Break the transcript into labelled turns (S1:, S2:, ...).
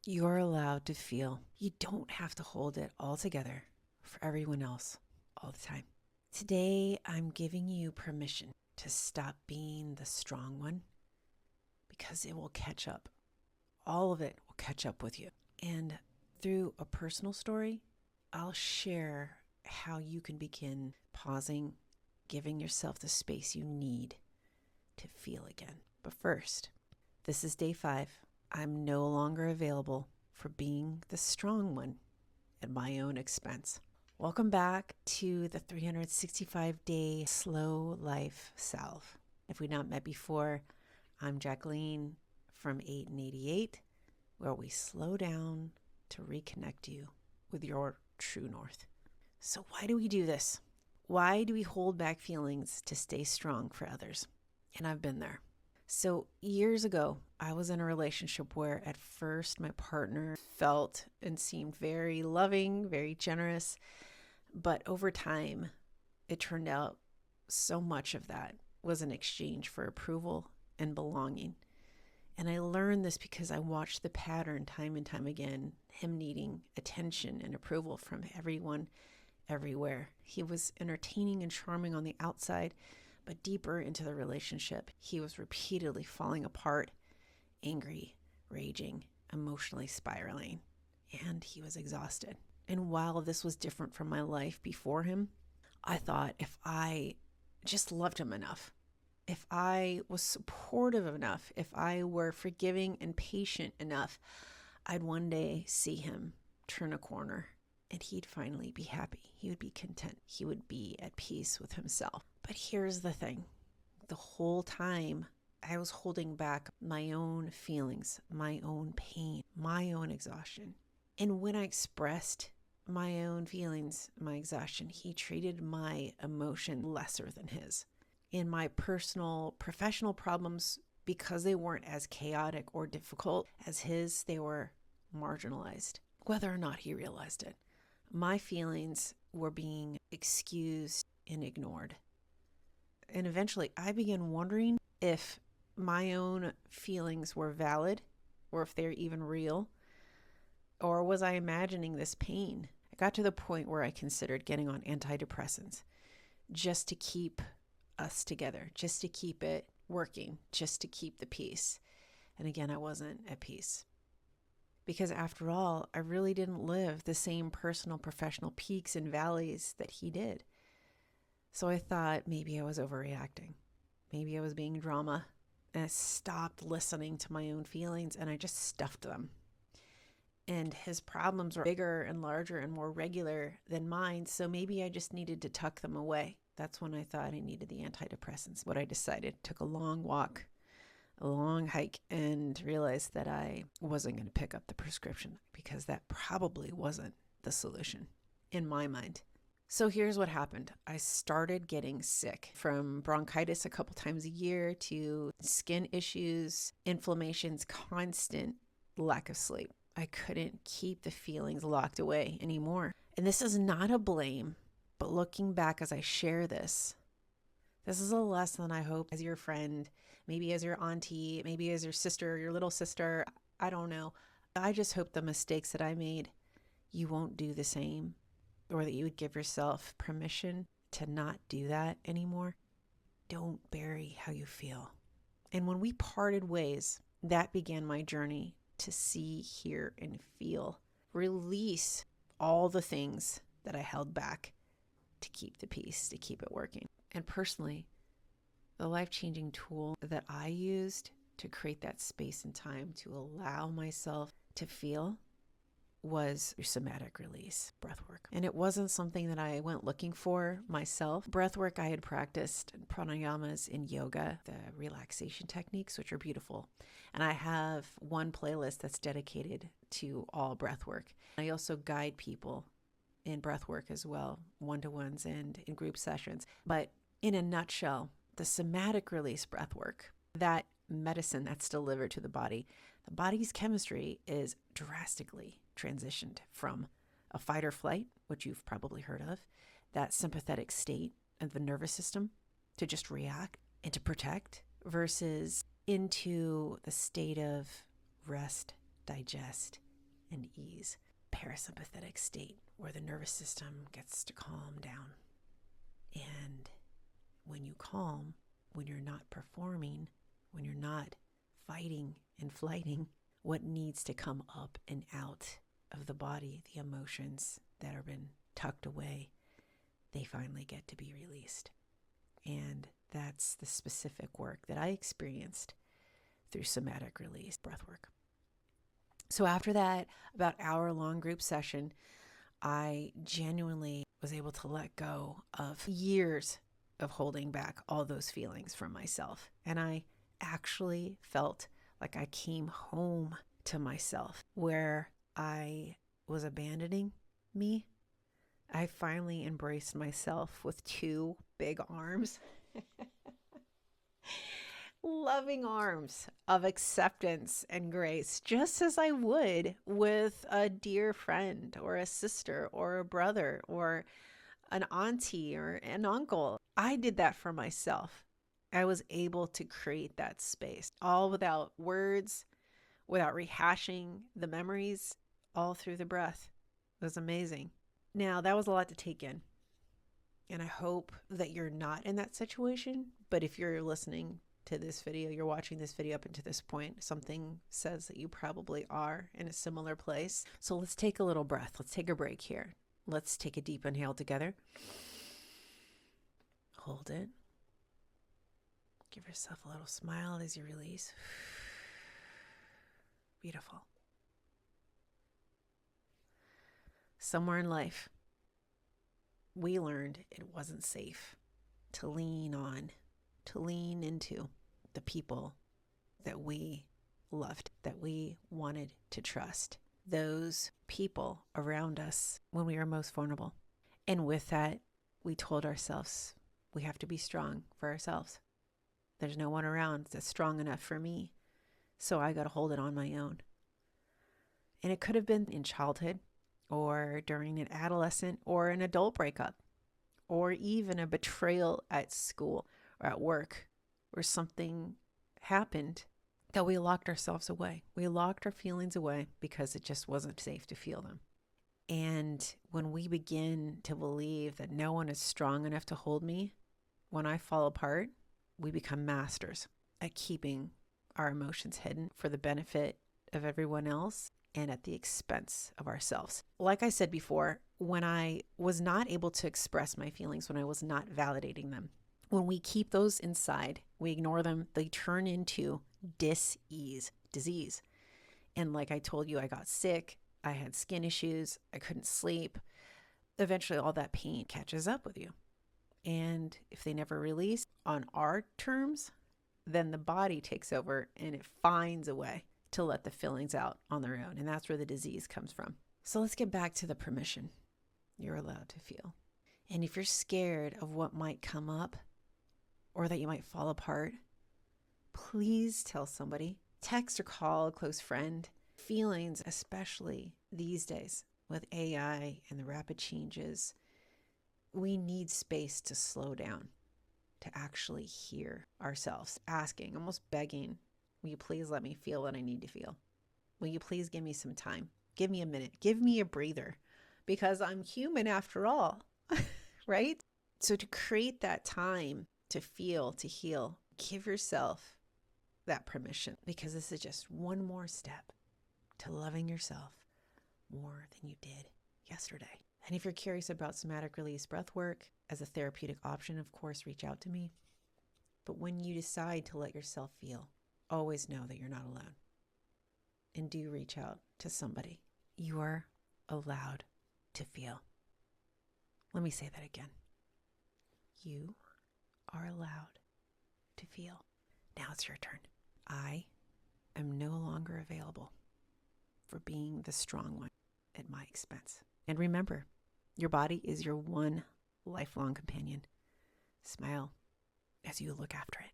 S1: You're allowed to feel. You don't have to hold it all together for everyone else all the time. Today, I'm giving you permission to stop being the strong one because it will catch up. All of it will catch up with you. And through a personal story, I'll share how you can begin pausing, giving yourself the space you need to feel again. But first, this is day 5. I'm no longer available for being the strong one at my own expense. Welcome back to the 365-day slow life Salve. If we've not met before, I'm Jacqueline from 8 and 88, where we slow down to reconnect you with your true north. So why do we do this? Why do we hold back feelings to stay strong for others? And I've been there. So years ago, I was in a relationship where at first my partner felt and seemed very loving, very generous. But over time, it turned out so much of that was in exchange for approval and belonging. And I learned this because I watched the pattern time and time again, him needing attention and approval from everyone, everywhere. He was entertaining and charming on the outside, but deeper into the relationship, he was repeatedly falling apart, angry, raging, emotionally spiraling, and he was exhausted. And while this was different from my life before him, I thought if I just loved him enough, if I was supportive enough, if I were forgiving and patient enough, I'd one day see him turn a corner and he'd finally be happy. He would be content. He would be at peace with himself. But here's the thing. The whole time I was holding back my own feelings, my own pain, my own exhaustion. And when I expressed my own feelings, my exhaustion, he treated my emotion lesser than his. In my personal, professional problems, because they weren't as chaotic or difficult as his, they were marginalized, whether or not he realized it. My feelings were being excused and ignored. And eventually I began wondering if my own feelings were valid or if they're even real, or was I imagining this pain? I got to the point where I considered getting on antidepressants just to keep us together, just to keep it working, just to keep the peace. And again, I wasn't at peace. Because after all, I really didn't live the same personal, professional peaks and valleys that he did. So I thought maybe I was overreacting. Maybe I was being drama. And I stopped listening to my own feelings and I just stuffed them. And his problems were bigger and larger and more regular than mine. So maybe I just needed to tuck them away. That's when I thought I needed the antidepressants. What I decided, took a long walk, a long hike, and realized that I wasn't going to pick up the prescription because that probably wasn't the solution in my mind. So here's what happened. I started getting sick, from bronchitis a couple times a year to skin issues, inflammations, constant lack of sleep. I couldn't keep the feelings locked away anymore. And this is not a blame, but looking back as I share this is a lesson I hope as your friend, maybe as your auntie, maybe as your sister, your little sister, I don't know. I just hope the mistakes that I made, you won't do the same, or that you would give yourself permission to not do that anymore. Don't bury how you feel. And when we parted ways, that began my journey to see, hear, and feel. Release all the things that I held back to keep the peace, to keep it working. And personally, the life-changing tool that I used to create that space and time to allow myself to feel was somatic release, breathwork. And it wasn't something that I went looking for myself. Breathwork I had practiced, pranayamas in yoga, the relaxation techniques, which are beautiful. And I have one playlist that's dedicated to all breathwork. I also guide people in breathwork as well, one-to-ones and in group sessions. But in a nutshell, the somatic release breathwork, that medicine that's delivered to the body's chemistry is drastically transitioned from a fight or flight, which you've probably heard of, that sympathetic state of the nervous system, to just react and to protect, versus into the state of rest, digest, and ease. Parasympathetic state where the nervous system gets to calm down. And when you calm, when you're not performing, when you're not fighting and flighting, what needs to come up and out of the body, the emotions that have been tucked away, they finally get to be released. And that's the specific work that I experienced through somatic release breathwork. So after that about hour-long group session, I genuinely was able to let go of years of holding back all those feelings from myself. And I actually felt like I came home to myself where I was abandoning me. I finally embraced myself with two big arms. Loving arms of acceptance and grace, just as I would with a dear friend or a sister or a brother or an auntie or an uncle. I did that for myself. I was able to create that space, all without words, without rehashing the memories, all through the breath. It was amazing. Now, that was a lot to take in. And I hope that you're not in that situation. But if you're listening to this video, you're watching this video up until this point, something says that you probably are in a similar place. So let's take a little breath. Let's take a break here. Let's take a deep inhale together. Hold it. Give yourself a little smile as you release. Beautiful. Somewhere in life, we learned it wasn't safe to lean on, to lean into the people that we loved, that we wanted to trust, those people around us when we were most vulnerable. And with that, we told ourselves we have to be strong for ourselves. There's no one around that's strong enough for me, so I got to hold it on my own. And it could have been in childhood or during an adolescent or an adult breakup, or even a betrayal at school or at work, where something happened that we locked ourselves away. We locked our feelings away because it just wasn't safe to feel them. And when we begin to believe that no one is strong enough to hold me, when I fall apart, we become masters at keeping our emotions hidden for the benefit of everyone else and at the expense of ourselves. Like I said before, when I was not able to express my feelings, when I was not validating them, when we keep those inside, we ignore them, they turn into disease. And like I told you, I got sick, I had skin issues, I couldn't sleep. Eventually, all that pain catches up with you. And if they never release on our terms, then the body takes over and it finds a way to let the feelings out on their own. And that's where the disease comes from. So let's get back to the permission you're allowed to feel. And if you're scared of what might come up or that you might fall apart, please tell somebody, text or call a close friend. Feelings, especially these days with AI and the rapid changes, we need space to slow down, to actually hear ourselves, asking, almost begging, will you please let me feel what I need to feel? Will you please give me some time? Give me a minute. Give me a breather, because I'm human after all, right? So to create that time to feel, to heal, give yourself that permission, because this is just one more step to loving yourself more than you did yesterday. And if you're curious about somatic release breathwork as a therapeutic option, of course, reach out to me. But when you decide to let yourself feel, always know that you're not alone. And do reach out to somebody. You are allowed to feel. Let me say that again. You are allowed to feel. Now it's your turn. I am no longer available for being the strong one at my expense. And remember, your body is your one lifelong companion. Smile as you look after it.